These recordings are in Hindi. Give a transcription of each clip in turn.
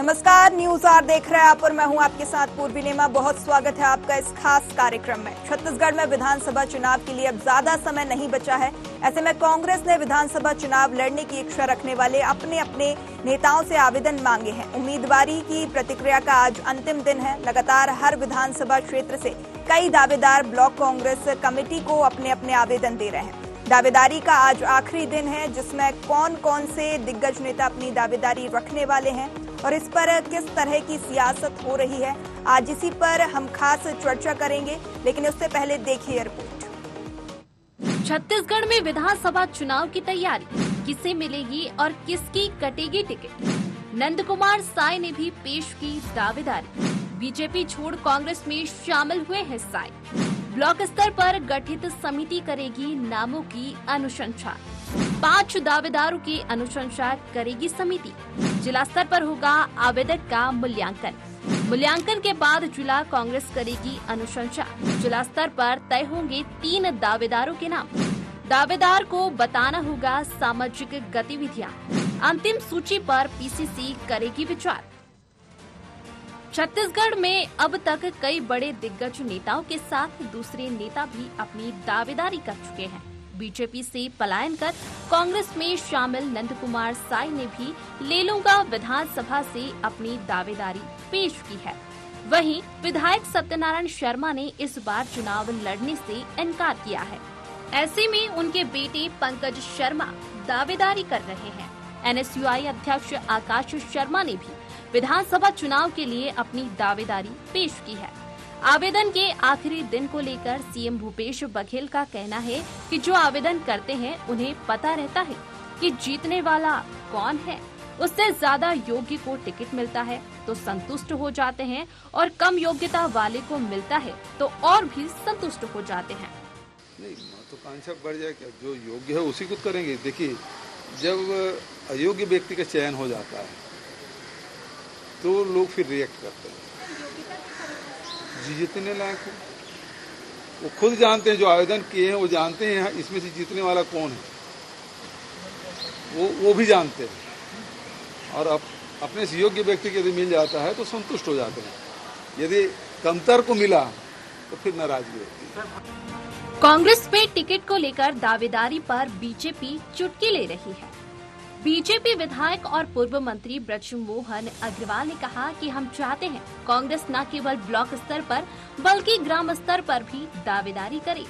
नमस्कार, न्यूज आर देख रहे हैं आप और मैं हूं आपके साथ पूर्वी नेमा। बहुत स्वागत है आपका इस खास कार्यक्रम में। छत्तीसगढ़ में विधानसभा चुनाव के लिए अब ज्यादा समय नहीं बचा है। ऐसे में कांग्रेस ने विधानसभा चुनाव लड़ने की इच्छा रखने वाले अपने अपने नेताओं से आवेदन मांगे हैं। उम्मीदवारी की प्रक्रिया का आज अंतिम दिन है। लगातार हर विधानसभा क्षेत्र से कई दावेदार ब्लॉक कांग्रेस कमेटी को अपने अपने आवेदन दे रहे हैं। दावेदारी का आज आखिरी दिन है, जिसमें कौन कौन से दिग्गज नेता अपनी दावेदारी रखने वाले हैं और इस पर किस तरह की सियासत हो रही है, आज इसी पर हम खास चर्चा करेंगे। लेकिन उससे पहले देखिए रिपोर्ट। छत्तीसगढ़ में विधानसभा चुनाव की तैयारी, किसे मिलेगी और किसकी कटेगी टिकट। नंद कुमार साय ने भी पेश की दावेदारी। बीजेपी छोड़ कांग्रेस में शामिल हुए हैं साय। ब्लॉक स्तर पर गठित समिति करेगी नामों की अनुशंसा। 5 दावेदारों की अनुशंसा करेगी समिति। जिला स्तर पर होगा आवेदक का मूल्यांकन। मूल्यांकन के बाद जिला कांग्रेस करेगी अनुशंसा। जिला स्तर पर तय होंगे 3 दावेदारों के नाम। दावेदार को बताना होगा सामाजिक गतिविधियां। अंतिम सूची पर पीसीसी करेगी विचार। छत्तीसगढ़ में अब तक कई बड़े दिग्गज नेताओं के साथ दूसरे नेता भी अपनी दावेदारी कर चुके हैं। बीजेपी से पलायन कर कांग्रेस में शामिल नंद कुमार साय ने भी लेलूंगा विधानसभा से अपनी दावेदारी पेश की है। वहीं विधायक सत्यनारायण शर्मा ने इस बार चुनाव लड़ने से इनकार किया है। ऐसे में उनके बेटे पंकज शर्मा दावेदारी कर रहे हैं। एनएसयूआई अध्यक्ष आकाश शर्मा ने भी विधानसभा चुनाव के लिए अपनी दावेदारी पेश की है। आवेदन के आखिरी दिन को लेकर सीएम भूपेश बघेल का कहना है कि जो आवेदन करते हैं उन्हें पता रहता है कि जीतने वाला कौन है। उससे ज्यादा योग्य को टिकट मिलता है तो संतुष्ट हो जाते हैं और कम योग्यता वाले को मिलता है तो और भी संतुष्ट हो जाते हैं। नहीं, महत्वाकांक्षा बढ़ जाए क्या, जो योग्य है उसी को करेंगे। देखिए, जब अयोग्य व्यक्ति का चयन हो जाता है तो लोग फिर रिएक्ट करते हैं। जीतने लायक हो, वो खुद जानते हैं, जो आवेदन किए हैं वो जानते हैं इसमें से जीतने वाला कौन है, वो भी जानते हैं। और अपने से योग्य व्यक्ति के यदि मिल जाता है तो संतुष्ट हो जाते हैं। यदि कमतर को मिला तो फिर नाराजगी होती है। कांग्रेस में टिकट को लेकर दावेदारी पर बीजेपी चुटकी ले रही है। बीजेपी विधायक और पूर्व मंत्री ब्रजमोहन अग्रवाल ने कहा कि हम चाहते हैं कांग्रेस न केवल ब्लॉक स्तर पर बल्कि ग्राम स्तर पर भी दावेदारी करे।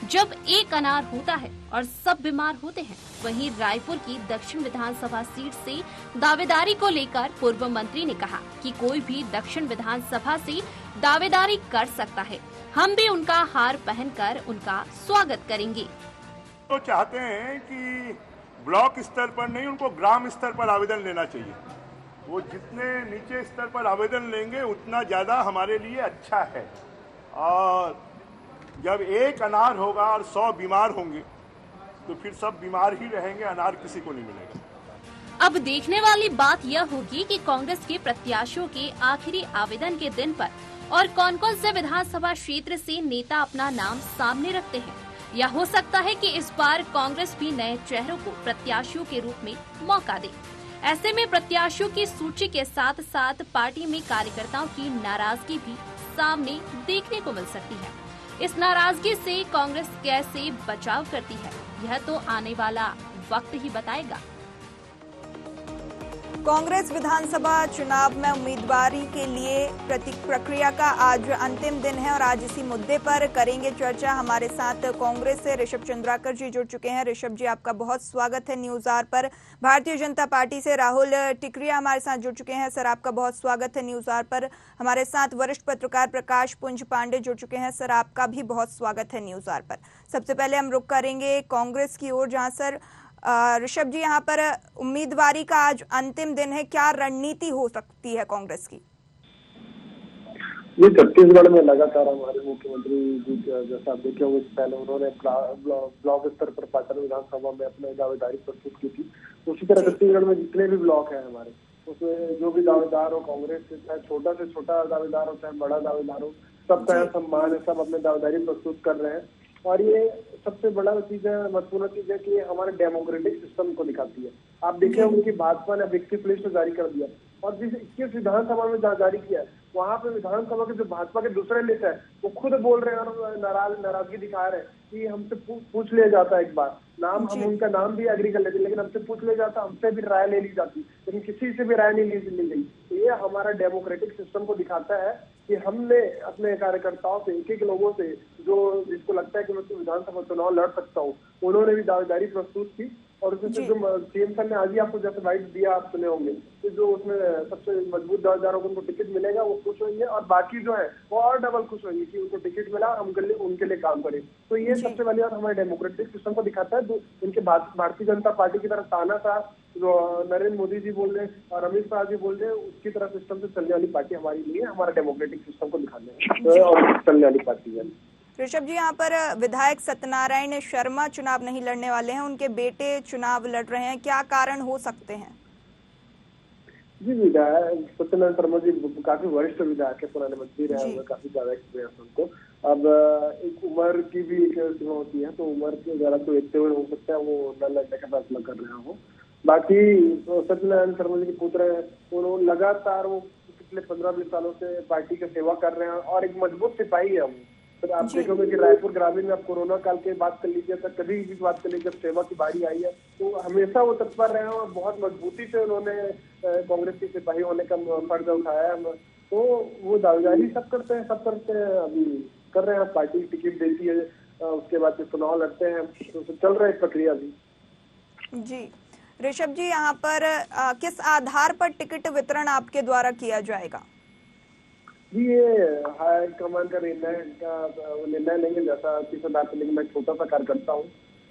जब एक अनार होता है और सब बीमार होते हैं। वहीं रायपुर की दक्षिण विधानसभा सीट से दावेदारी को लेकर पूर्व मंत्री ने कहा कि कोई भी दक्षिण विधानसभा से दावेदारी कर सकता है। हम भी उनका हार पहनकर उनका स्वागत करेंगे। तो चाहते हैं कि ब्लॉक स्तर पर नहीं, उनको ग्राम स्तर पर आवेदन लेना चाहिए। वो जितने नीचे स्तर पर आवेदन लेंगे उतना ज़्यादा हमारे लिए अच्छा है। और जब एक अनार होगा और 100 बीमार होंगे तो फिर सब बीमार ही रहेंगे, अनार किसी को नहीं मिलेगा। अब देखने वाली बात यह होगी कि कांग्रेस के प्रत्याशियों के आखिरी आवेदन के दिन पर और कौन कौन से विधानसभा क्षेत्र से नेता अपना नाम सामने रखते हैं। या हो सकता है कि इस बार कांग्रेस भी नए चेहरों को प्रत्याशियों के रूप में मौका दे। ऐसे में प्रत्याशियों की सूची के साथ साथ पार्टी में कार्यकर्ताओं की नाराजगी भी सामने देखने को मिल सकती है। इस नाराजगी से कांग्रेस कैसे बचाव करती है, यह तो आने वाला वक्त ही बताएगा। कांग्रेस विधानसभा चुनाव में उम्मीदवारी के लिए प्रक्रिया का आज अंतिम दिन है और आज इसी मुद्दे पर करेंगे चर्चा। हमारे साथ कांग्रेस से ऋषभ चंद्राकर जी जुड़ चुके हैं। ऋषभ जी, आपका बहुत स्वागत है न्यूज आर पर। भारतीय जनता पार्टी से राहुल टिकरिया हमारे साथ जुड़ चुके हैं। सर, आपका बहुत स्वागत है न्यूज आर पर। हमारे साथ वरिष्ठ पत्रकार प्रकाश पुंज पांडे जुड़ चुके हैं। सर, आपका भी बहुत स्वागत है न्यूज आर पर। सबसे पहले हम रुख करेंगे कांग्रेस की ओर, जहां सर ऋषभ जी, यहाँ पर उम्मीदवारी का आज अंतिम दिन है। क्या रणनीति हो सकती है कांग्रेस की? ये छत्तीसगढ़ में लगातार हमारे मुख्यमंत्री जी जैसा आप देखे होंगे, पहले उन्होंने ब्लॉक स्तर पर पाटन विधानसभा में अपनी दावेदारी प्रस्तुत की थी। उसी तरह छत्तीसगढ़ में जितने भी ब्लॉक हैं हमारे, उसमें जो भी दावेदार हो, कांग्रेस से चाहे छोटा से छोटा दावेदार हो चाहे बड़ा दावेदार हो, सबका सम्मान है, सब अपने दावेदारी प्रस्तुत कर रहे हैं। और ये सबसे बड़ा चीज है, महत्वपूर्ण चीज है कि हमारे डेमोक्रेटिक सिस्टम को दिखाती है। आप देखे होंगे कि भाजपा ने विक्टिम लिस्ट जारी कर दिया, और जिस 21 विधानसभा में जहाँ जारी किया है, वहाँ पे विधानसभा के जो भाजपा के दूसरे नेता है वो खुद बोल रहे हैं और नाराजगी दिखा रहे हैं कि हमसे पूछ लिया जाता है एक बार नाम, हम उनका नाम भी एग्री कर लेते, लेकिन हमसे पूछ लिया जाता, हमसे भी राय ले ली जाती, लेकिन किसी से भी राय नहीं ली गई। तो ये हमारा डेमोक्रेटिक सिस्टम को दिखाता है कि हमने अपने कार्यकर्ताओं से, एक लोगों से, जो जिसको लगता है कि मैं विधानसभा चुनाव लड़ सकता हूँ, उन्होंने भी दावेदारी प्रस्तुत की। और उसमें जो सीएम सर ने आज ही आपको जैसे वाइट दिया, आप सुने होंगे, कि जो उसमें सबसे मजबूत दावेदारों को उनको टिकट मिलेगा वो खुश होंगे, और बाकी जो है वो और डबल खुश होंगे कि उनको टिकट मिला, हम उनके लिए काम करें। तो ये सबसे पहले बात हमारे डेमोक्रेटिक सिस्टम को दिखाता है। इनके भारतीय जनता पार्टी की तरफ तानाशाह जो नरेंद्र मोदी जी बोल रहे हैं और अमित शाह जी बोल रहे हैं, उसकी तरह सिस्टम से चलने वाली पार्टी हमारी नहीं है, हमारा डेमोक्रेटिक सिस्टम को दिखाने और चलने वाली पार्टी है। ऋषभ जी, यहाँ पर विधायक सत्यनारायण शर्मा चुनाव नहीं लड़ने वाले हैं, उनके बेटे चुनाव लड़ रहे हैं, क्या कारण हो सकते हैं? जी, विधायक सत्यनारायण शर्मा जी काफी वरिष्ठ विधायक है, पुराने मंत्री रहे हुए, काफी ज्यादा एक्सपीरियंस उनको। अब एक उम्र की भी एक सीमा होती है, तो उम्र के ज्यादा तो देखते हुए हो सकता है वो न लड़ने का फैसला कर रहे हो। बाकी तो सत्यनारायण शर्मा जी के पुत्र हैं, उन्होंने लगातार वो पिछले 15-20 सालों से पार्टी की सेवा कर रहे हैं और एक मजबूत सिपाही है वो। तो आप देखोगे कि रायपुर ग्रामीण में आप कोरोना काल की बात कर लीजिए, तक कभी भी बात कर लीजिए, जब सेवा की बारी आई है तो हमेशा वो तत्पर रहे हैं और बहुत मजबूती से उन्होंने कांग्रेस के सिपाही होने का फर्ज उठाया है। तो वो दावेदारी सब करते हैं, अभी कर रहे हैं, पार्टी टिकट देती है, उसके बाद चुनाव लड़ते हैं, तो चल रहा है प्रक्रिया भी। जी ऋषभ जी, यहाँ पर किस आधार पर टिकट वितरण आपके द्वारा किया जाएगा? जी, ये हाईकमान का निर्णय लेंगे, जैसा किस आधार पर, लेकिन मैं छोटा सा कार्यकर्ता हूँ,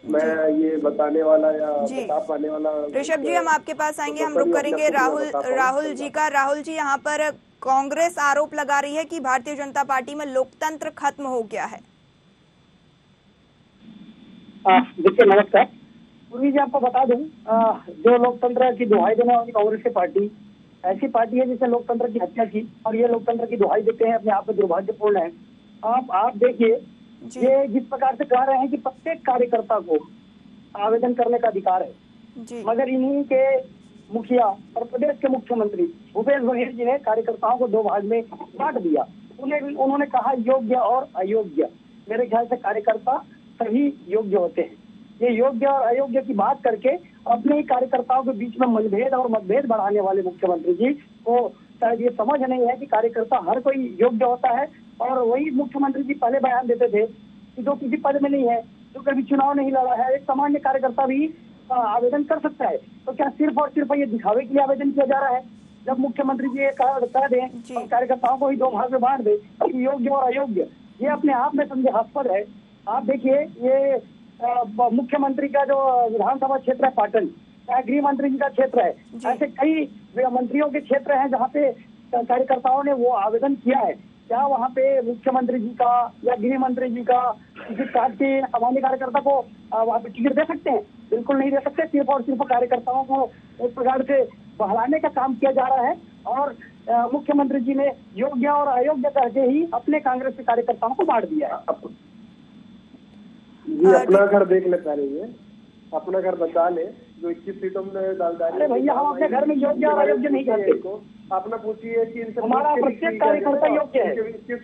मैं ये बताने वाला या बता पाने वाला। ऋषभ जी, हम आपके पास आएंगे, हम रुक करेंगे राहुल जी का। राहुल जी, यहाँ पर कांग्रेस आरोप लगा रही है कि भारतीय जनता पार्टी में लोकतंत्र खत्म हो गया है। देखिए, नमस्कार पूर्वी जी, आपको बता दूं, जो लोकतंत्र की दुहाई देने वाली कांग्रेस की पार्टी ऐसी पार्टी है जिसने लोकतंत्र की हत्या की, और ये लोकतंत्र की दुहाई देते हैं, अपने आप में दुर्भाग्यपूर्ण है। आप देखिए, ये जिस प्रकार से कह रहे हैं कि प्रत्येक कार्यकर्ता को आवेदन करने का अधिकार है, मगर इन्हीं के मुखिया और प्रदेश के मुख्यमंत्री भूपेश बघेल जी ने कार्यकर्ताओं को 2 भाग में बांट दिया। उन्होंने कहा योग्य और अयोग्य। मेरे ख्याल से कार्यकर्ता सभी योग्य होते हैं। ये योग्य और अयोग्य की बात करके अपने ही कार्यकर्ताओं के बीच में मतभेद बढ़ाने वाले मुख्यमंत्री जी को शायद ये समझ नहीं है कि कार्यकर्ता हर कोई योग्य होता है। और वही मुख्यमंत्री जी पहले बयान देते थे कि जो किसी पद में नहीं है, जो कभी चुनाव नहीं लड़ा है, एक सामान्य कार्यकर्ता भी आवेदन कर सकता है। तो क्या सिर्फ और सिर्फ ये दिखावे के लिए आवेदन किया जा रहा है? जब मुख्यमंत्री जी ये कह दें और कार्यकर्ताओं को ही 2 भाग में बांट दे कि योग्य और अयोग्य, ये अपने आप में संदेहास्पद है। आप देखिए, ये मुख्यमंत्री का जो विधानसभा क्षेत्र है पाटन, गृह मंत्री जी का क्षेत्र है, ऐसे कई मंत्रियों के क्षेत्र हैं जहाँ पे कार्यकर्ताओं ने वो आवेदन किया है। क्या वहाँ पे मुख्यमंत्री जी का या गृह मंत्री जी का किसी पार्टी सामान्य कार्यकर्ता को वहाँ पे टिकट दे सकते हैं? बिल्कुल नहीं दे सकते। सिर्फ और सिर्फ कार्यकर्ताओं को एक प्रकार से बहलाने का काम किया जा रहा है, और मुख्यमंत्री जी ने योग्य और अयोग्य करके ही अपने कांग्रेस के कार्यकर्ताओं को बांट दिया है। जी, अपना घर देख ले पहले, ये अपना घर बचा ले। जो 21 सीटों में दावेदारी, अरे भैया, हम अपने घर में योग्य और अयोग्य नहीं करते। अपना पूछिए कि इनसे हमारा प्रत्येक कार्यकर्ता योग्य है।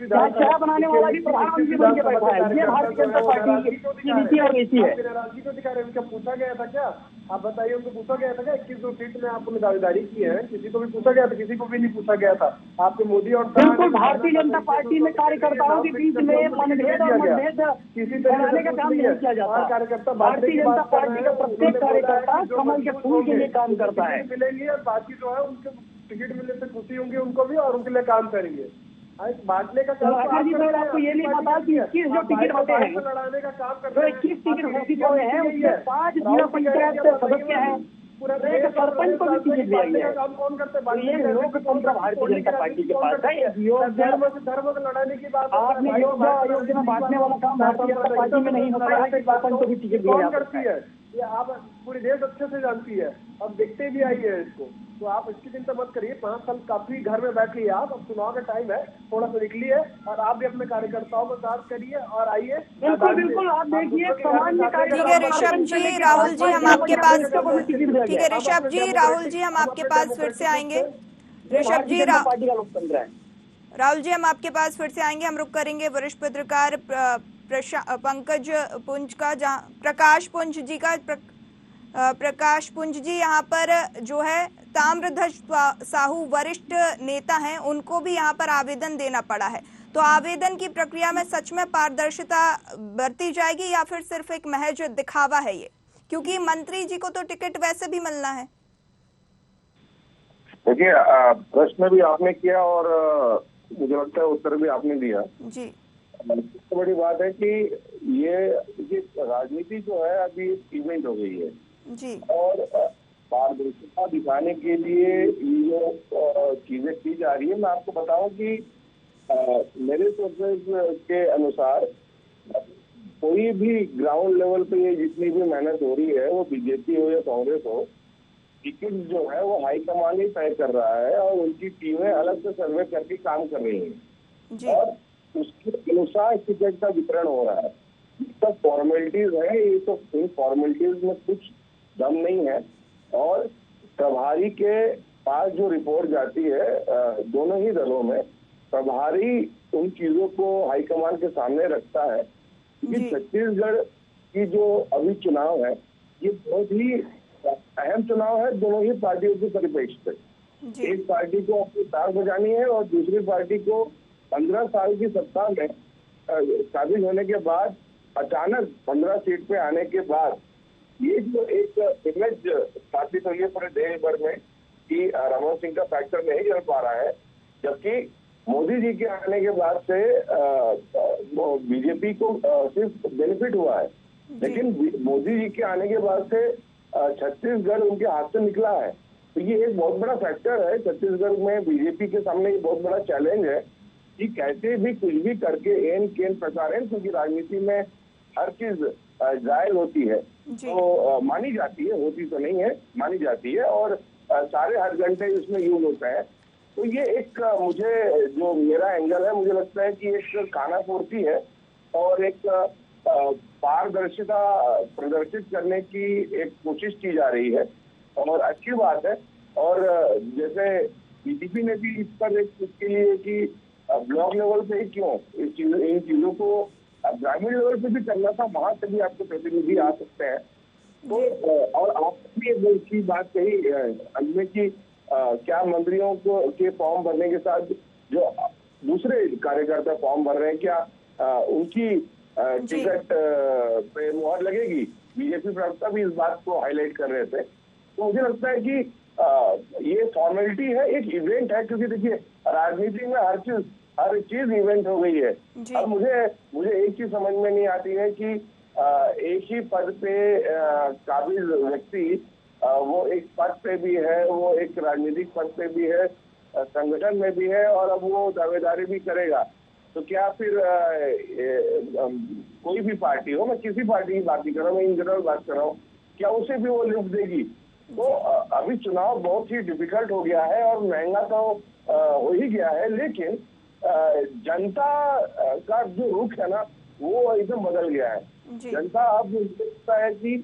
चाय बनाने वाला भी प्रधानमंत्री बन के बैठा है। ये भारतीय जनता पार्टी की नीति और नीति है। नाराजगी तो दिखा रहे हैं। उनका पूछा गया था क्या? आप बताइए, उनको पूछा गया था क्या 21 सीट में आपने दावेदारी की है? किसी को भी पूछा गया था? किसी को भी नहीं पूछा गया था। आपके मोदी और बिल्कुल भारतीय जनता पार्टी में कार्यकर्ताओं के बीच में मनभेद और मतभेद बनाने का काम नहीं किया जाता। कार्यकर्ता भारतीय जनता पार्टी का प्रत्येक कार्यकर्ता कमल के फूल के लिए काम करता है। मिलेंगे और बाकी जो है उनके टिकट मिलने से खुशी होंगी उनको भी, और उनके लिए काम करेंगे। बांटने का काम आपको ये नहीं पता कि 21 जो टिकट होते हैं, लड़ाने का काम करते जो 21 टिकट घोषित हुए हैं, उसमें 5 जिला पंचायत सदस्य हैं, एक सरपंच को भी टिकट दिया गया है। काम कौन करते हैं? ये लोकतंत्र भारतीय जनता पार्टी के पास है। धर्म को लड़ाने की बात आपने योग्य अयोग्य में बांटने वाला काम भारतीय जनता पार्टी में नहीं होता है। सरपंच को भी टिकट दिया करती है, ये आप पूरी देश अच्छे से जानती है, अब देखते भी आई है इसको। तो आप इसकी चिंता मत करिए। 5 साल काफी घर में बैठिए आप, अब चुनाव का टाइम है, थोड़ा सा निकलिए और आप भी अपने कार्यकर्ताओं को साथ करिए और आइए। बिल्कुल बिल्कुल, आप देखिए सामान्य ठीक है ऋषभ जी, राहुल जी, हम आपके पास, ठीक है ऋषभ जी, राहुल जी, हम आपके पास फिर से आएंगे। ऋषभ जी, भारतीय जनता पार्टी का लोकतंत्र है। राहुल जी, हम आपके पास फिर से आएंगे। हम रुक करेंगे वरिष्ठ पत्रकार पंकज पुंज का, जहाँ प्रकाश पुंज जी यहाँ पर जो है ताम्रध्वज साहू वरिष्ठ नेता हैं, उनको भी यहाँ पर आवेदन देना पड़ा है। तो आवेदन की प्रक्रिया में सच में पारदर्शिता बरती जाएगी या फिर सिर्फ एक महज दिखावा है ये, क्योंकि मंत्री जी को तो टिकट वैसे भी मिलना है। देखिए, प्रश्न भी आपने किया और मुझे लगता है उत्तर भी आपने दिया जी। सबसे बड़ी बात है कि ये राजनीति जो है अभी इवेंट हो गई है जी। और पारदर्शिता दिखाने के लिए ये जो चीजें की जा रही है, मैं आपको बताऊं कि मेरे सोर्सेज के अनुसार कोई भी ग्राउंड लेवल पे ये जितनी भी मेहनत हो रही है, वो बीजेपी हो या कांग्रेस हो, टिकट जो है वो हाईकमान ही तय कर रहा है और उनकी टीमें अलग से सर्वे करके काम कर रही हैं जी। और उसके अनुसार टिकट का वितरण हो रहा है। ये सब फॉर्मेलिटीज है, ये तो इन फॉर्मेलिटीज में कुछ दम नहीं है और प्रभारी के पास जो रिपोर्ट जाती है दोनों ही दलों में, प्रभारी उन चीजों को हाईकमान के सामने रखता है। क्योंकि छत्तीसगढ़ की जो अभी चुनाव है ये बहुत ही अहम चुनाव है दोनों ही पार्टियों के परिप्रेक्ष्य पे। एक पार्टी को अपनी तार बजानी है और दूसरी पार्टी को 15 साल की सत्ता में काबिज होने के बाद अचानक 15 सीट पे आने के बाद ये जो एक इमेज स्थापित हुई है पूरे देश भर में कि रमन सिंह का फैक्टर नहीं चल पा रहा है, जबकि मोदी जी के आने के बाद से बीजेपी को सिर्फ बेनिफिट हुआ है, लेकिन मोदी जी के आने के बाद से छत्तीसगढ़ उनके हाथ से निकला है। तो ये एक बहुत बड़ा फैक्टर है छत्तीसगढ़ में बीजेपी के सामने, ये बहुत बड़ा चैलेंज है कि कैसे भी कुछ भी करके एन केन प्रचारें, क्योंकि राजनीति में हर चीज जायज होती है तो मानी जाती है, होती तो नहीं है, मानी जाती है और सारे हर घंटे इसमें यूज होता है। तो ये एक मुझे जो मेरा एंगल है, मुझे लगता है कि एक खानापूर्ति है और एक पारदर्शिता प्रदर्शित करने की एक कोशिश की जा रही है और अच्छी बात है। और जैसे बीजेपी ने भी इस पर एक इसके लिए कि ब्लॉक लेवल पे ही क्यों इन चीजों को ग्रामीण लेवल पे भी करना था, वहां से भी आपके प्रतिनिधि आ सकते हैं। तो और आपने भी एक अच्छी बात कही अंत में कि क्या मंत्रियों को के फॉर्म भरने के साथ जो दूसरे कार्यकर्ता फॉर्म भर रहे हैं, क्या उनकी टिकट पे मुहर लगेगी? बीजेपी प्रवक्ता भी इस बात को हाईलाइट कर रहे थे। तो मुझे लगता है कि ये फॉर्मेलिटी है, एक इवेंट है, क्योंकि देखिए राजनीति में हर चीज इवेंट हो गई है। अब मुझे एक चीज समझ में नहीं आती है कि एक ही पद पे काबिज व्यक्ति वो एक पद पे भी है, वो एक राजनीतिक पद पे भी है, संगठन में भी है और अब वो दावेदारी भी करेगा। तो क्या फिर कोई भी पार्टी हो, मैं किसी पार्टी की बात नहीं कर रहा हूँ, मैं इन जनरल बात कर रहा हूँ, क्या उसे भी वो लिफ्ट देगी? तो अभी चुनाव बहुत ही डिफिकल्ट हो गया है और महंगा तो हो ही गया है, लेकिन जनता का जो रुख है ना वो एकदम बदल गया है। जनता अब देखता है कि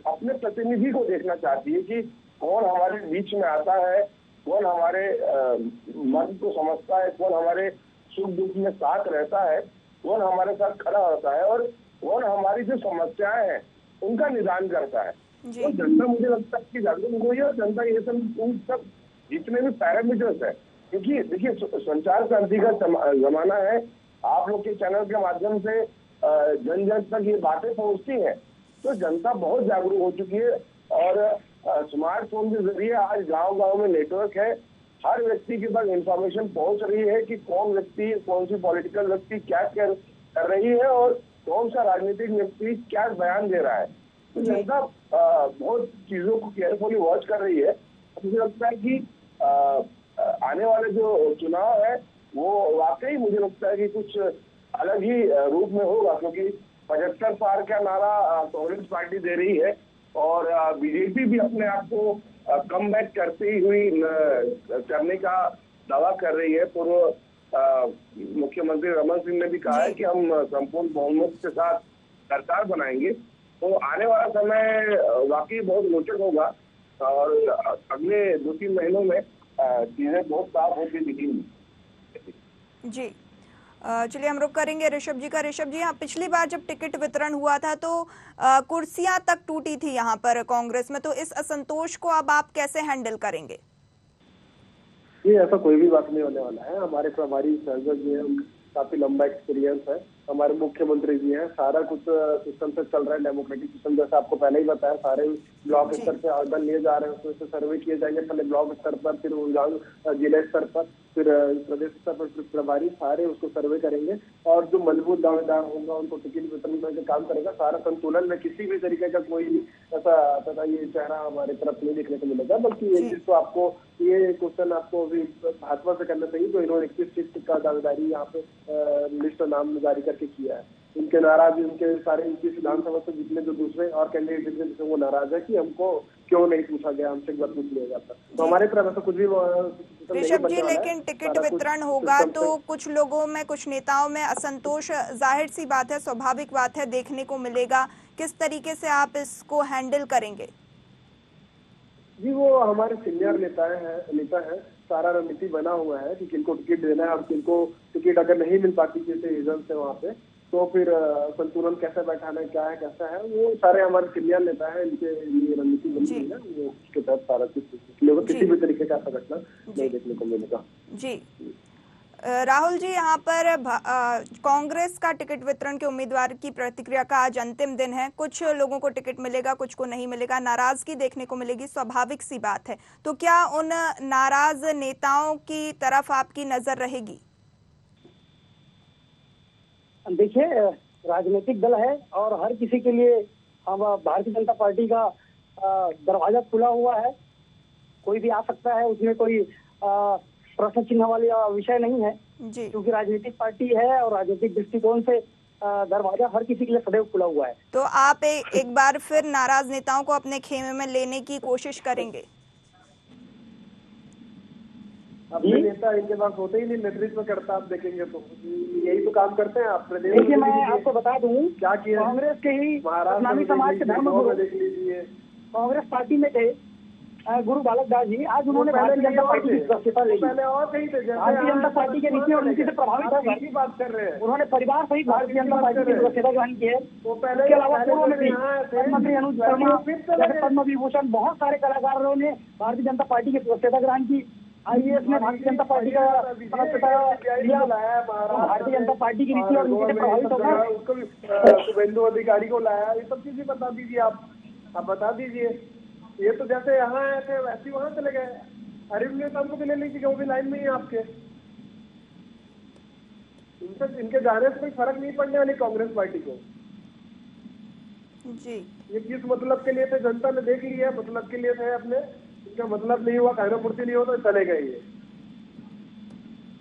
अपने प्रतिनिधि को देखना चाहती है कि कौन हमारे बीच में आता है, कौन हमारे मन को समझता है, कौन हमारे सुख दुख में साथ रहता है, कौन हमारे साथ खड़ा होता है और कौन हमारी जो समस्याएं हैं उनका निदान करता है। तो जनता मुझे लगता है कि जागरूक हुई है और जनता ये सब जितने भी पैरामीटर्स है, क्योंकि देखिए संचार क्रांति का जमाना है, आप लोग के चैनल के माध्यम से जन जन तक ये बातें पहुंचती हैं, तो जनता बहुत जागरूक हो चुकी है और स्मार्टफोन के जरिए आज गांव-गांव में नेटवर्क है, हर व्यक्ति के पास इंफॉर्मेशन पहुंच रही है कि कौन व्यक्ति, कौन सी पॉलिटिकल व्यक्ति क्या कर रही है और कौन सा राजनीतिक व्यक्ति क्या बयान दे रहा है। तो जनता बहुत चीजों को केयरफुली वॉच कर रही है। मुझे लगता है कि आने वाले जो चुनाव है वो वाकई मुझे लगता है कि कुछ अलग ही रूप में होगा, क्योंकि 75 पार का नारा कांग्रेस पार्टी दे रही है और बीजेपी भी अपने आप को कम बैक करती हुई करने का दावा कर रही है। पूर्व मुख्यमंत्री रमन सिंह ने भी कहा है कि हम संपूर्ण बहुमत के साथ सरकार बनाएंगे। तो आने वाला समय वाकई बहुत रोचक होगा और अगले 2-3 महीनों में चीजें बहुत साफ होती दिखी। जी चलिए हम रुक करेंगे ऋषभ जी का। ऋषभ जी, यहाँ पिछली बार जब टिकट वितरण हुआ था तो कुर्सियां तक टूटी थी यहाँ पर कांग्रेस में, तो इस असंतोष को अब आप कैसे हैंडल करेंगे? ये ऐसा कोई भी बात नहीं होने वाला है। हमारे प्रभारी सहयोग जी हैं, उनका काफी लंबा एक्सपीरियंस है। हमारे मुख्यमंत्री जी हैं, सारा कुछ सिस्टम से चल रहा है, डेमोक्रेटिक सिस्टम। जैसे आपको पहले ही बताया, सारे ब्लॉक स्तर पे आवेदन लिए जा रहे हैं, उसमें से सर्वे किए जाएंगे, पहले ब्लॉक स्तर पर, फिर जिला स्तर पर, फिर प्रदेश स्तर पर, फिर प्रभारी सारे उसको सर्वे करेंगे और जो मजबूत दावेदार होगा उनको टिकट वितरण में काम करेगा। सारा संतुलन में किसी भी तरीके का कोई ऐसा तथा ये चेहरा हमारी तरफ नहीं देखने को मिलेगा। बल्कि ये चीज तो आपको, ये क्वेश्चन आपको अभी भाजपा से करना चाहिए। तो इन्होंने 21 सीट का दावेदारी यहाँ पे लिस्ट नाम जारी करके किया है। उनके नाराज, उनके सारे 21 विधानसभा से जितने जो दूसरे और कैंडिडेट जिनसे वो नाराज है कि हमको क्यों नहीं पूछा गया, हमसे एक बार पूछ लिया जाता। तो हमारे तरफ ऐसा कुछ भी ऋषभ जी, लेकिन टिकट वितरण होगा तो कुछ लोगों में, कुछ नेताओं में असंतोष जाहिर सी बात है, स्वाभाविक बात है, देखने को मिलेगा। किस तरीके से आप इसको हैंडल करेंगे? जी वो हमारे सीनियर नेता है, सारा रणनीति बना हुआ है कि किनको टिकट देना है और किनको टिकट अगर नहीं मिल पाती किसी रीजन से वहाँ पे, तो फिर संतुलन कैसे बैठाना है, क्या है, कैसा है, वो सारे हमारे सीनियर नेता है, इनके लिए रणनीति बनी हुई है। वो उसके तहत सारा कुछ किसी भी तरीके का ऐसा घटना नहीं देखने को मिलेगा। जी राहुल जी, यहाँ पर कांग्रेस का टिकट वितरण के उम्मीदवार की प्रतिक्रिया का आज अंतिम दिन है। कुछ लोगों को टिकट मिलेगा, कुछ को नहीं मिलेगा, नाराजगी देखने को मिलेगी, स्वाभाविक सी बात है। तो क्या उन नाराज नेताओं की तरफ आपकी नजर रहेगी? देखिए, राजनीतिक दल है और हर किसी के लिए हम भारतीय जनता पार्टी का दरवाजा खुला हुआ है, कोई भी आ सकता है, उसमें कोई प्रश्न चिन्ह वाला विषय नहीं है जी। क्योंकि राजनीतिक पार्टी है और राजनीतिक दृष्टिकोण से दरवाजा हर किसी के लिए सदैव खुला हुआ है। तो आप एक बार फिर नाराज नेताओं को अपने खेमे में लेने की कोशिश करेंगे? अपने नेता इनके पास होते ही नहीं, नेतृत्व करता आप देखेंगे तो यही तो काम करते हैं आप। देखिए, मैं आपको बता दूं क्या किया, कांग्रेस के ही महाराष्ट्र समाज के धर्मगुरु देख लीजिए, कांग्रेस पार्टी में थे गुरु बालक दास जी, आज उन्होंने भारतीय जनता पार्टी की सदस्यता ली। पहले और कहीं थे, भारतीय जनता पार्टी के नीति और नीति से प्रभावित होकर बात कर रहे हैं, उन्होंने परिवार सहित भारतीय जनता पार्टी की सदस्यता ग्रहण की है। इसके अलावा पूर्व में भी मुख्यमंत्री अनुज शर्मा, पद्म विभूषण, बहुत सारे कलाकारों ने भारतीय जनता पार्टी की सदस्यता ग्रहण की। IAS में भारतीय जनता पार्टी का सदस्यता लिया, भारतीय जनता पार्टी की नीति और नीति से प्रभावित होकर उसको भी शुभेंदु अधिकारी को लाया। ये सब चीजें बता दीजिए आप बता दीजिए। ये तो जैसे यहाँ आए थे वैसे वहां चले गए। अरविंद नेता को भी ले लीजिए, वो भी लाइन में ही आपके। इनके जाने से कोई फर्क नहीं पड़ने वाली कांग्रेस पार्टी को जी। ये किस मतलब के लिए थे, जनता ने देख लिया, मतलब के लिए थे अपने। इनका मतलब नहीं हुआ, कार्यपूर्ति नहीं हो तो चले गए। ये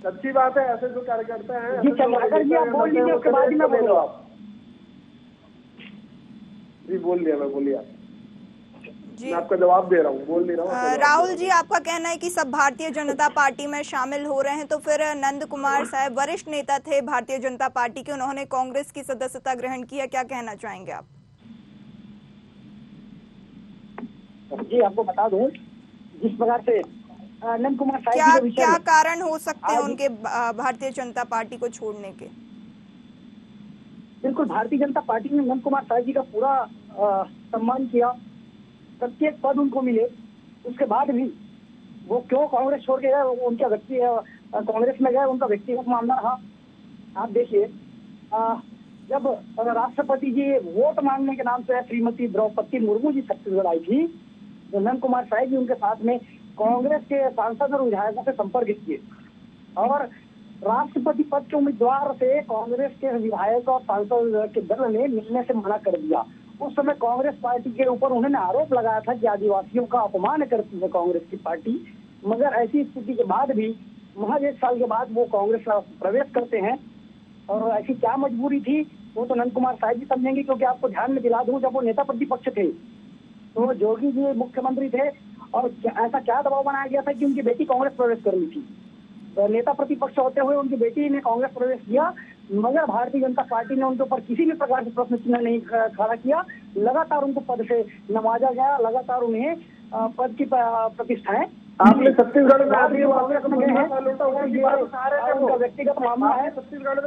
अच्छी बात है, ऐसे जो कार्यकर्ता है जी, बोल लीजिए, उसके बाद ही मैं बोलो आप। जी बोल दिया मैं, बोलिए आप। जी मैं आपका जवाब दे रहा हूँ, बोल नहीं रहा हूँ। राहुल जी, आपका कहना है कि सब भारतीय जनता पार्टी में शामिल हो रहे हैं, तो फिर नंद कुमार साहब वरिष्ठ नेता थे भारतीय जनता पार्टी के, उन्होंने कांग्रेस की सदस्यता ग्रहण किया, क्या कहना चाहेंगे आप? जी आपको बता दूं, जिस प्रकार से नंद कुमार साहब क्या कारण हो सकते हैं उनके भारतीय जनता पार्टी को छोड़ने के? बिल्कुल, भारतीय जनता पार्टी ने नंद कुमार साहब जी का पूरा सम्मान किया, प्रत्येक पद उनको मिले। उसके बाद भी वो क्यों कांग्रेस छोड़ के गए, उनका कांग्रेस में गए, उनका व्यक्तिगत मामला रहा। आप देखिए, जब राष्ट्रपति जी वोट मांगने के नाम से श्रीमती द्रौपदी मुर्मू जी छत्तीसगढ़ आई थी, तो नंद कुमार साहब जी उनके साथ में कांग्रेस के सांसद और विधायकों से संपर्क किए और राष्ट्रपति पद के उम्मीदवार से कांग्रेस के विधायक और सांसद के दल ने मिलने से मना कर दिया। उस समय कांग्रेस पार्टी के ऊपर उन्होंने आरोप लगाया था कि आदिवासियों का अपमान करती है कांग्रेस की पार्टी। मगर ऐसी स्थिति के बाद भी महज 1 साल के बाद वो कांग्रेस का प्रवेश करते हैं, और ऐसी क्या मजबूरी थी वो तो नंद कुमार साहब जी समझेंगे। क्योंकि आपको ध्यान में दिला दूं, जब वो नेता प्रतिपक्ष थे तो जोगी जी मुख्यमंत्री थे, और ऐसा क्या दबाव बनाया गया था कि उनकी बेटी कांग्रेस प्रवेश कर ली थी। तो नेता प्रतिपक्ष होते हुए उनकी बेटी ने कांग्रेस प्रवेश किया, मगर भारतीय जनता पार्टी ने उनके ऊपर किसी भी प्रकार से प्रश्न चिन्ह नहीं खड़ा किया। लगातार उनको पद से नवाजा गया, लगातार उन्हें पद की प्रतिष्ठाएं आपने छत्तीसगढ़ में उनका व्यक्तिगत मामला है। छत्तीसगढ़ में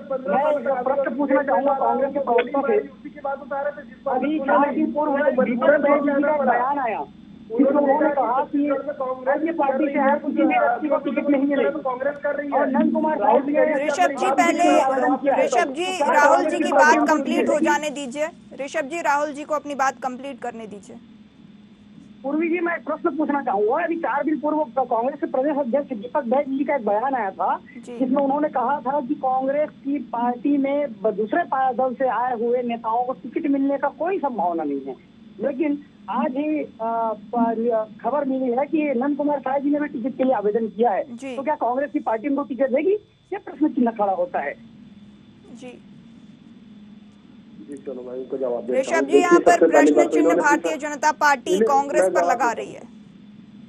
मैं प्रश्न पूछना चाहूंगा कांग्रेस के प्रवक्ता से। उसी के बाद उतारे थे जिस पर अभी 4 दिन पूर्व भीतर जी का बयान आया, उन्होंने कहा कि अन्य पार्टी से है, किसी भी व्यक्ति को टिकट नहीं मिलेगी। कांग्रेस कर रही है। और नंद कुमार साहब ने ऋषभ जी पहले ऋषभ जी राहुल जी की बात कंप्लीट हो जाने दीजिए। ऋषभ जी राहुल जी को अपनी बात कंप्लीट करने दीजिए। पूर्वी जी, मैं प्रश्न पूछना चाहूंगा। अभी 4 दिन पूर्व कांग्रेस के प्रदेश अध्यक्ष दीपक बैज जी का एक बयान आया था, जिसमें उन्होंने कहा था कि कांग्रेस की पार्टी में दूसरे दल से आए हुए नेताओं को टिकट मिलने का कोई संभावना नहीं है। लेकिन आज ही खबर मिली है कि नंद कुमार साय जी ने भी टिकट के लिए आवेदन किया है। तो क्या कांग्रेस की पार्टी उनको टिकट देगी? यह प्रश्न चिन्ह खड़ा होता है। जी चलो मैं उनको जवाब देता हूं। ऋषभ जी, यहाँ पर प्रश्न चिन्ह भारतीय जनता पार्टी कांग्रेस पर लगा रही है।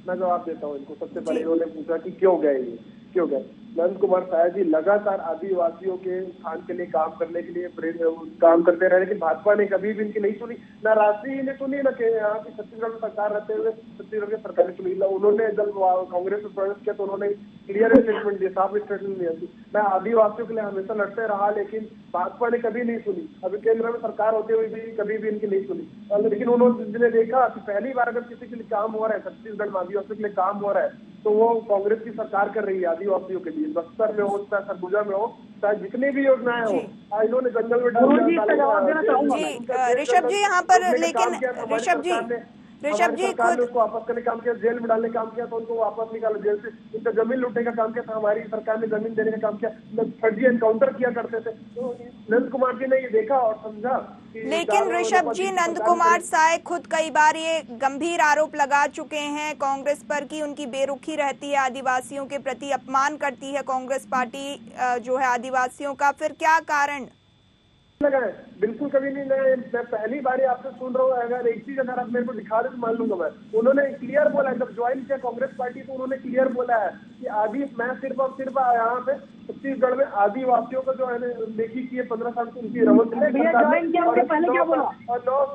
मैं जवाब देता हूँ इनको। सबसे पहले इन्होंने पूछा कि क्यों गए ये, क्यों गए। नंद कुमार साय जी लगातार आदिवासियों के उत्थान के लिए काम करने के लिए काम करते रहे, लेकिन भाजपा ने कभी भी इनकी नहीं सुनी, ना राष्ट्रीय ने सुनी, ना यहाँ की छत्तीसगढ़ में सरकार रहते हुए छत्तीसगढ़ की सरकार ने सुनी। उन्होंने जब कांग्रेस में प्रवेश किया तो उन्होंने क्लियर स्टेटमेंट दिया, साफ स्टेटमेंट दिया कि मैं आदिवासियों के लिए हमेशा लड़ते रहा, लेकिन भाजपा ने कभी नहीं सुनी। अभी केंद्र में सरकार होते हुए भी कभी भी इनकी नहीं सुनी। लेकिन उन्होंने देखा कि पहली बार अगर किसी के लिए काम हो रहा है, छत्तीसगढ़ में आदिवासियों के लिए काम हो रहा है, तो वो कांग्रेस की सरकार कर रही है आदिवासियों के लिए। बस्तर में हो, चाहे सरगुजा में हो, चाहे जितनी भी योजनाएं हो, इन्होंने जंगल में जवाब देना चाहूंगा। ऋषभ जी यहाँ पर, लेकिन ऋषभ जी खुद उसको वापस करने का काम किया, जेल में डालने का काम किया, तो उनको वापस निकाला जेल से। उनका जमीन लूटने का काम किया था, हमारी सरकार ने जमीन देने का काम किया। फर्जी एनकाउंटर किया करते थे। तो नंद कुमार जी ने ये देखा और समझा। लेकिन ऋषभ जी, नंद कुमार साय खुद कई बार ये गंभीर आरोप लगा चुके हैं कांग्रेस पर कि उनकी बेरुखी रहती है, आदिवासियों के प्रति अपमान करती है कांग्रेस पार्टी जो है आदिवासियों का। फिर क्या कारण लगा है? बिल्कुल कभी नहीं। मैं पहली बार आपसे सुन रहा हूँ। अगर एक चीज अगर आप मेरे को दिखा दे तो मान लूंगा मैं। उन्होंने क्लियर बोला है, जब ज्वाइन किया कांग्रेस पार्टी तो उन्होंने क्लियर बोला है कि मैं सिर्फ और सिर्फ यहाँ पे छत्तीसगढ़ में आदिवासियों का जो है नेकी की है 15 साल की उनकी रमन और 9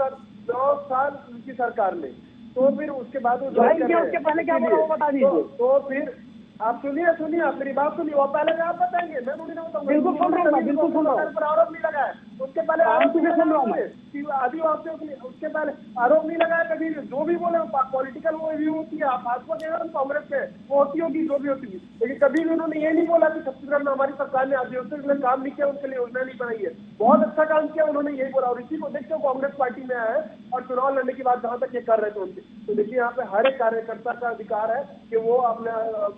साल उनकी सरकार ने। तो फिर उसके बाद तो फिर आप सुनिए आप मेरी बात सुनिए। वो पहले आप बताएंगे, मैं थोड़ी ना बताऊंगा। बिल्कुल सुन रहा हूँ, बिल्कुल सुन रहा हूँ। पर आरोप नहीं लगाया उसके पहले, आदिवासियों के लिए उसके पहले आरोप नहीं लगाया कभी। जो भी बोले पॉलिटिकल वो व्यू होती है, आप भाजपा के कांग्रेस के वो होती होगी जो भी होती है, लेकिन कभी भी उन्होंने ये नहीं बोला कि छत्तीसगढ़ में हमारी सरकार ने आदिवासियों के लिए काम नहीं किया, उनके लिए योजना नहीं बनाई है। बहुत अच्छा काम किया उन्होंने, यही बोला। और इसी को देखते हो कांग्रेस पार्टी में आया है और चुनाव लड़ने के बाद जहाँ तक ये कर रहे थे उनके। तो देखिए यहाँ पे हर एक कार्यकर्ता का अधिकार है कि वो अपने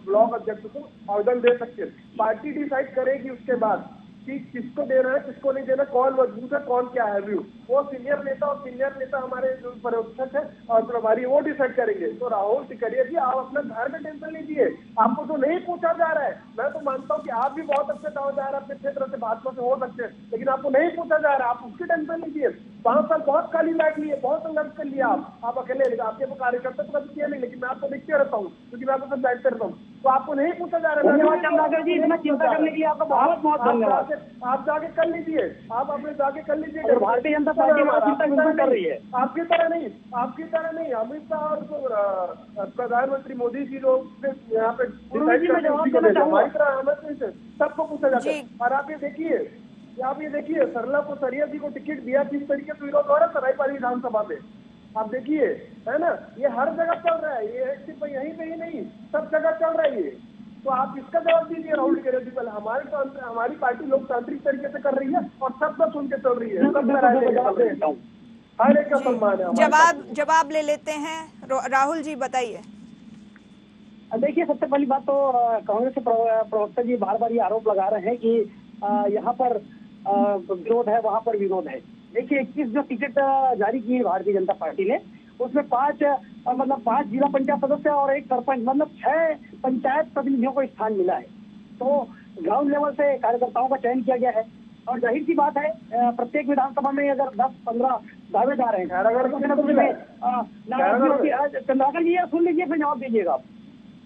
ब्लॉक अध्यक्ष को आवेदन दे सकते हैं। पार्टी डिसाइड करेगी उसके बाद कि किसको देना है, किसको नहीं देना, कौन मजबूत है, कौन क्या है व्यू। वो सीनियर नेता हमारे जो पर्यवेक्षक है और प्रभारी वो डिसाइड करेंगे। तो राहुल टिकरिया जी, आप अपना घर में टेंशन लीजिए। आपको तो नहीं पूछा जा रहा है। मैं तो मानता हूँ कि आप भी बहुत अच्छे दावेदार अपने क्षेत्र से भाजपा से हो सकते हैं, लेकिन आपको नहीं पूछा जा रहा है। आप उसकी टेंशन लीजिए। 5 साल बहुत खाली बैठ लिए, बहुत संघर्ष कर लिया आप अकेले। आपके वो कार्यकर्ता तो कभी किया नहीं, लेकिन मैं आपको देखते रहता हूँ क्योंकि मैं आपको सब बैठते रहता हूँ। तो आपको नहीं पूछा जा रहा है। धन्यवाद जी, इतना चिंता करने के लिए आपका बहुत बहुत धन्यवाद। आप जाके कर लीजिए, आप अपने जाके कर लीजिए। भारतीय जनता पार्टी चिंता कर रही है। आपकी तरह नहीं। अमित शाह और प्रधानमंत्री मोदी जी लोग यहाँ पे हमारी तरह सबको पूछा जाता है। और आप ये देखिए सरला को सरिया जी को टिकट दिया, किस तरीके से विरोध हो रहा है सरायपाली विधानसभा में। आप देखिए, है ना, ये हर जगह चल रहा है। ये सिर्फ यहीं पे ही नहीं, सब जगह चल रहा है ये। तो आप इसका जवाब दीजिए राहुल टिकरिया जी। पहले हमारी पार्टी लोकतांत्रिक तरीके से कर रही है और सब सुन के चल रही है। हर एक का सम्मान है। जवाब ले लेते हैं। राहुल जी बताइए। देखिए, सबसे पहली बात तो कांग्रेस के प्रवक्ता जी बार बार ये आरोप लगा रहे हैं कि यहाँ पर विरोध है, वहाँ पर विरोध है। देखिए, 21 जो टिकट जारी की है भारतीय जनता पार्टी ने, उसमें 5 जिला पंचायत सदस्य और 1 सरपंच, मतलब 6 पंचायत प्रतिनिधियों को स्थान मिला है। तो ग्राउंड लेवल से कार्यकर्ताओं का चयन किया गया है। और जाहिर सी बात है, प्रत्येक विधानसभा में अगर 10-15 दावेदार हैं, चंद्राकर जी सुन लीजिए, फिर जवाब दीजिएगा आप,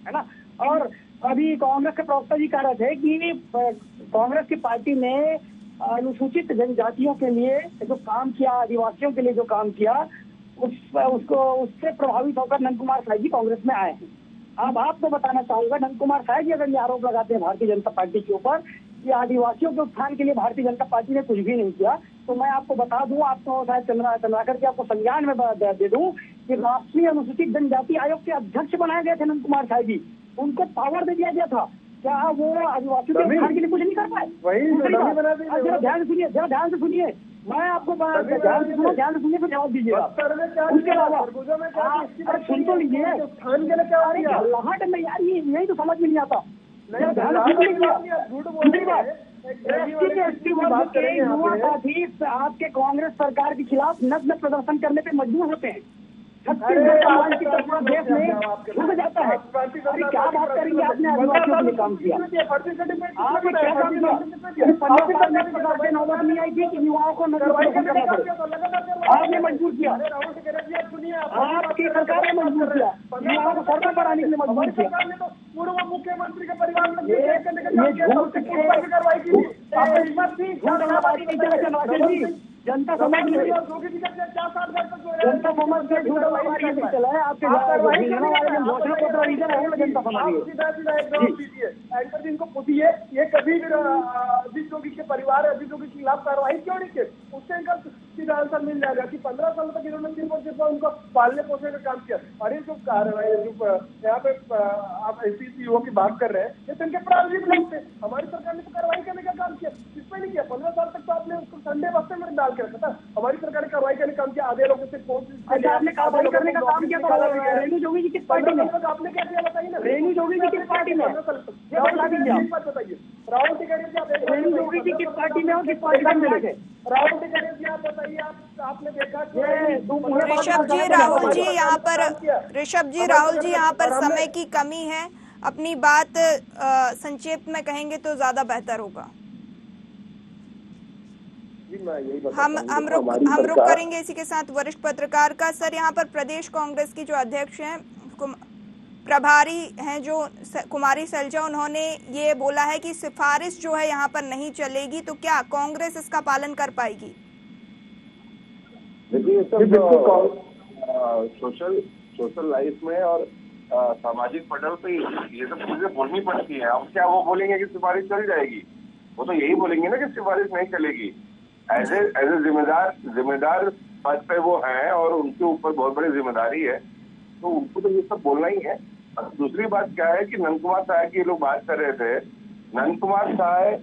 है ना। और अभी कांग्रेस के प्रवक्ता जी कह रहे थे कि कांग्रेस की पार्टी ने अनुसूचित जनजातियों के लिए जो काम किया, आदिवासियों के लिए जो काम किया, उससे प्रभावित होकर नंद कुमार साय जी कांग्रेस में आए हैं। अब आपको बताना चाहूंगा, नंद कुमार साय जी अगर ये आरोप लगाते हैं भारतीय जनता पार्टी के ऊपर कि आदिवासियों के उत्थान के लिए भारतीय जनता पार्टी ने कुछ भी नहीं किया, तो मैं आपको बता दूं, आपको शायद चंद्राकर के आपको संज्ञान में दे दूं कि राष्ट्रीय अनुसूचित जनजाति आयोग के अध्यक्ष बनाए गए थे नंद कुमार साय जी, उनको पावर दे दिया गया था। क्या वो आदिवासियों के उत्थान के लिए कुछ नहीं कर पाए? जरा ध्यान सुनिए, जरा ध्यान से सुनिए, मैं आपको ध्यान से सुनिए फिर जवाब दीजिएगा। उसके अलावा अरे सुन तो लीजिए, लहाट में यार यही तो समझ में नहीं आता। युवा साथी आपके कांग्रेस सरकार के खिलाफ नग्न प्रदर्शन करने पे मजबूर होते हैं। छत्तीसगढ़ समाज की तरफ देश में झुक जाता है। अरे क्या बात करेंगे, आपने आदिवासियों के लिए काम किया, आपने क्या काम किया? 15 साल में प्रकार से नौबत नहीं आई थी कि युवाओं को नग्न प्रदर्शन करना पड़े, आपने मजबूर किया, आपकी सरकार ने मजबूर किया, युवाओं को सड़कों पर आने के लिए मजबूर किया। पूर्व मुख्यमंत्री के परिवार में ये जनता समझ में चला है आपके घोषणा पत्र रीजन है, जनता समझ एंकर इनको पूछिए, ये कभी भी अजीत जोगी के परिवार अजीत जोगी के खिलाफ कार्रवाई क्यों नहीं की? उससे इनका सीधा आंसर मिल जाएगा कि 15 साल तक इन्होंने सिर्फ उनको पालने पोसने का काम किया। अरे जो कार्रवाई जो यहाँ पे आप एसपीसीओ की बात कर रहे हैं, ये तो इनके प्रारंभिक लोग थे, हमारी सरकार ने तो कार्रवाई करने का काम किया, इसमें नहीं किया। 15 साल तक तो आपने उसको संडे बस्ते में डाल के रखा था, हमारी सरकार ने कार्रवाई करने का काम किया। आधे लोगों से आपने कार्रवाई करने का काम किया, तो रेणु जोगी जी किस पार्टी में? आपने क्या किया बताइए ना, रेणु जोगी जी किस पार्टी में? बताइए राहुल टिकैत, रेणु जोगी जी किस पार्टी में हो, किस पार्टी में मिले थे? राहुल टिकैत आप बताइए, आपने देखा ऋषभ जी, राहुल जी यहाँ पर, ऋषभ जी, राहुल जी यहाँ पर समय की कमी है, अपनी बात संक्षेप में कहेंगे तो ज्यादा बेहतर होगा। हम रुक करेंगे इसी के साथ वरिष्ठ पत्रकार का। सर, यहाँ पर प्रदेश कांग्रेस की जो अध्यक्ष हैं, प्रभारी हैं जो कुमारी सैलजा, उन्होंने ये बोला है कि सिफारिश जो है यहाँ पर नहीं चलेगी, तो क्या कांग्रेस इसका पालन कर पाएगी? देखिए, सब सोशल लाइफ में और सामाजिक पटल पे ये सब चीजें बोलनी पड़ती है। अब क्या वो बोलेंगे कि सिफारिश चल जाएगी? वो तो यही बोलेंगे ना कि सिफारिश नहीं चलेगी। एज ए जिम्मेदार पद पे वो हैं और उनके ऊपर बहुत बड़ी जिम्मेदारी है, तो उनको तो ये सब बोलना ही है। दूसरी बात क्या है कि नंद कुमार साय की लोग बात कर रहे थे, नंद कुमार साय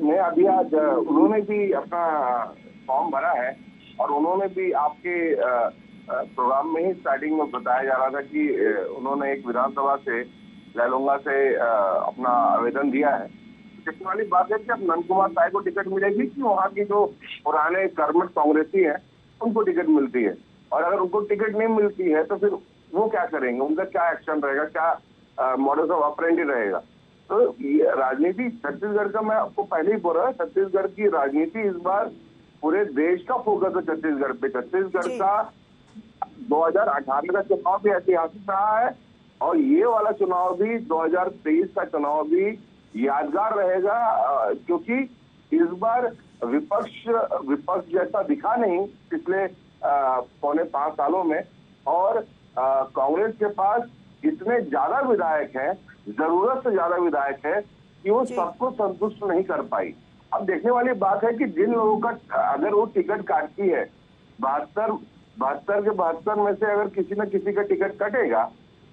ने अभी आज उन्होंने भी अपना फॉर्म भरा है और उन्होंने भी आपके प्रोग्राम में ही स्टार्टिंग में बताया जा रहा था कि उन्होंने एक विधानसभा से लैलोंगा से अपना आवेदन दिया है। देखने वाली बात है कि अब नंद कुमार साय को टिकट मिलेगी कि वहाँ की जो पुराने कर्मठ कांग्रेसी हैं उनको टिकट मिलती है, और अगर उनको टिकट नहीं मिलती है तो फिर वो क्या करेंगे, उनका क्या एक्शन रहेगा, क्या मॉडल ऑफ ऑपरेंडी रहेगा। तो ये राजनीति छत्तीसगढ़ का, मैं आपको पहले ही बोल रहा हूँ, छत्तीसगढ़ की राजनीति इस बार पूरे देश का फोकस है छत्तीसगढ़ पे। छत्तीसगढ़ का 2018 का चुनाव भी ऐतिहासिक रहा है और ये वाला चुनाव भी 2023 का चुनाव भी यादगार रहेगा, क्योंकि इस बार विपक्ष जैसा दिखा नहीं पिछले 4.5 सालों में, और कांग्रेस के पास इतने ज्यादा विधायक हैं, जरूरत से ज्यादा विधायक है कि वो सबको संतुष्ट नहीं कर पाई। अब देखने वाली बात है कि जिन लोगों का अगर वो टिकट काटती है, 72 के 72 में से अगर किसी न किसी का टिकट कटेगा,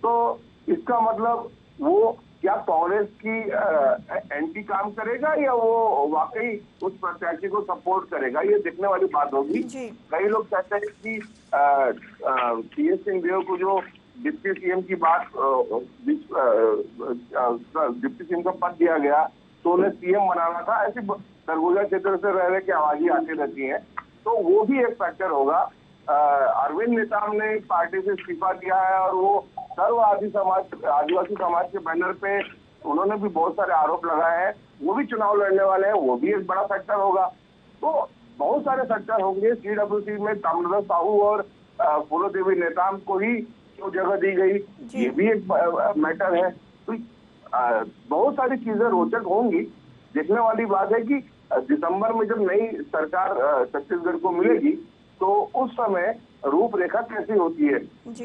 तो इसका मतलब वो क्या कांग्रेस की एंटी काम करेगा या वो वाकई उस प्रत्याशी को सपोर्ट करेगा, ये देखने वाली बात होगी। कई लोग कहते हैं कि टी.एस. सिंहदेव को जो डिप्टी सीएम की बात, डिप्टी सीएम का पद दिया गया तो उन्हें सीएम बनाना था, ऐसी सरगुजा क्षेत्र से रह रहे की आवाजें आती रहती हैं, तो वो भी एक फैक्टर होगा। अरविंद नेताम ने पार्टी से इस्तीफा दिया है और वो सर्व आदिवासी समाज के बैनर पे उन्होंने भी बहुत सारे आरोप लगाए हैं, वो भी चुनाव लड़ने वाले हैं, वो भी एक बड़ा फैक्टर होगा। तो बहुत सारे फैक्टर होंगे। सीडब्ल्यूसी में ताम्रध्वज साहू और फूलो देवी नेताम को ही क्यों जगह दी गई, ये भी एक मैटर है। तो बहुत सारी चीजें रोचक होंगी। देखने वाली बात है कि दिसंबर में जब नई सरकार छत्तीसगढ़ को मिलेगी तो उस समय रूपरेखा कैसी होती है।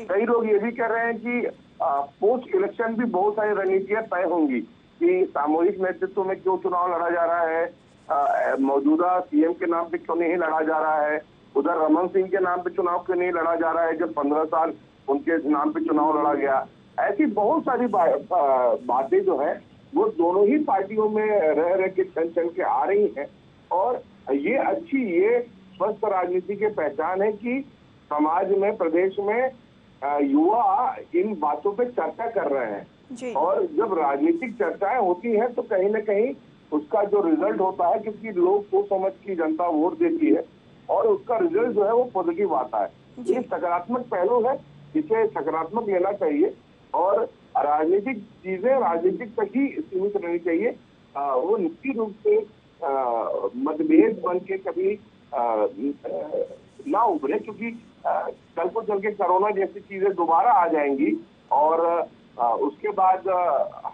कई लोग ये भी कह रहे हैं कि पोस्ट इलेक्शन भी बहुत सारी रणनीतियां तय होंगी कि सामूहिक नेतृत्व में क्यों चुनाव लड़ा जा रहा है, मौजूदा सीएम के नाम पे क्यों नहीं लड़ा जा रहा है, उधर रमन सिंह के नाम पे चुनाव क्यों नहीं लड़ा जा रहा है जब 15 साल उनके नाम पे चुनाव लड़ा गया। ऐसी बहुत सारी बातें जो है वो दोनों ही पार्टियों में रह के चल के आ रही हैं और ये अच्छी, ये स्वस्थ राजनीति की पहचान है कि समाज में, प्रदेश में युवा इन बातों पे चर्चा कर रहे हैं। और जब राजनीतिक चर्चाएं होती हैं तो कहीं न कहीं उसका जो रिजल्ट होता है, क्योंकि लोग सोच समझ की जनता वोट देती है और उसका रिजल्ट जो है वो पॉजिटिव आता है। ये सकारात्मक पहलू है, इसे सकारात्मक लेना चाहिए और राजनीतिक चीजें राजनीतिक तक ही सीमित रहनी चाहिए। वो निश्चित रूप से मतभेद बन के कभी ना उभरे, क्योंकि कल को चल के कोरोना जैसी चीजें दोबारा आ जाएंगी और उसके बाद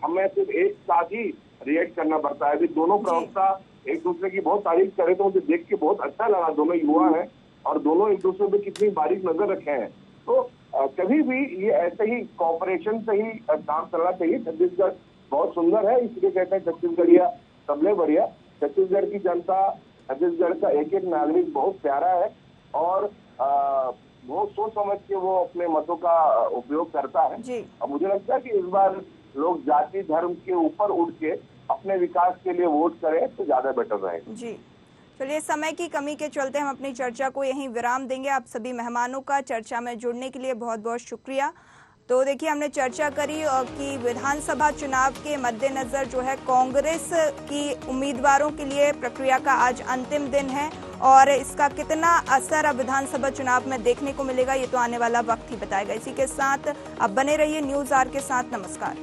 हमें सिर्फ एक साथ ही रिएक्ट करना पड़ता है। अभी दोनों प्रवक्ता एक दूसरे की बहुत तारीफ करे तो मुझे देख के बहुत अच्छा लगा। दोनों युवा हैं और दोनों एक दूसरे पे कितनी बारीक नजर रखे हैं। तो कभी भी ये ऐसे ही कॉपरेशन से ही काम चलना चाहिए। छत्तीसगढ़ बहुत सुंदर है, इसलिए कहते हैं छत्तीसगढ़िया सबले बढ़िया। छत्तीसगढ़ की जनता, छत्तीसगढ़ का एक एक नागरिक बहुत प्यारा है और बहुत सोच समझ के वो अपने मतों का उपयोग करता है। और मुझे लगता है कि इस बार लोग जाति धर्म के ऊपर उठ के अपने विकास के लिए वोट करें तो ज्यादा बेटर रहेगा। जी, चलिए, समय की कमी के चलते हम अपनी चर्चा को यहीं विराम देंगे। आप सभी मेहमानों का चर्चा में जुड़ने के लिए बहुत बहुत शुक्रिया। तो देखिए, हमने चर्चा करी कि विधानसभा चुनाव के मद्देनजर जो है कांग्रेस की उम्मीदवारों के लिए प्रक्रिया का आज अंतिम दिन है और इसका कितना असर अब विधानसभा चुनाव में देखने को मिलेगा ये तो आने वाला वक्त ही बताएगा। इसी के साथ आप बने रहिए न्यूज़ आर के साथ। नमस्कार।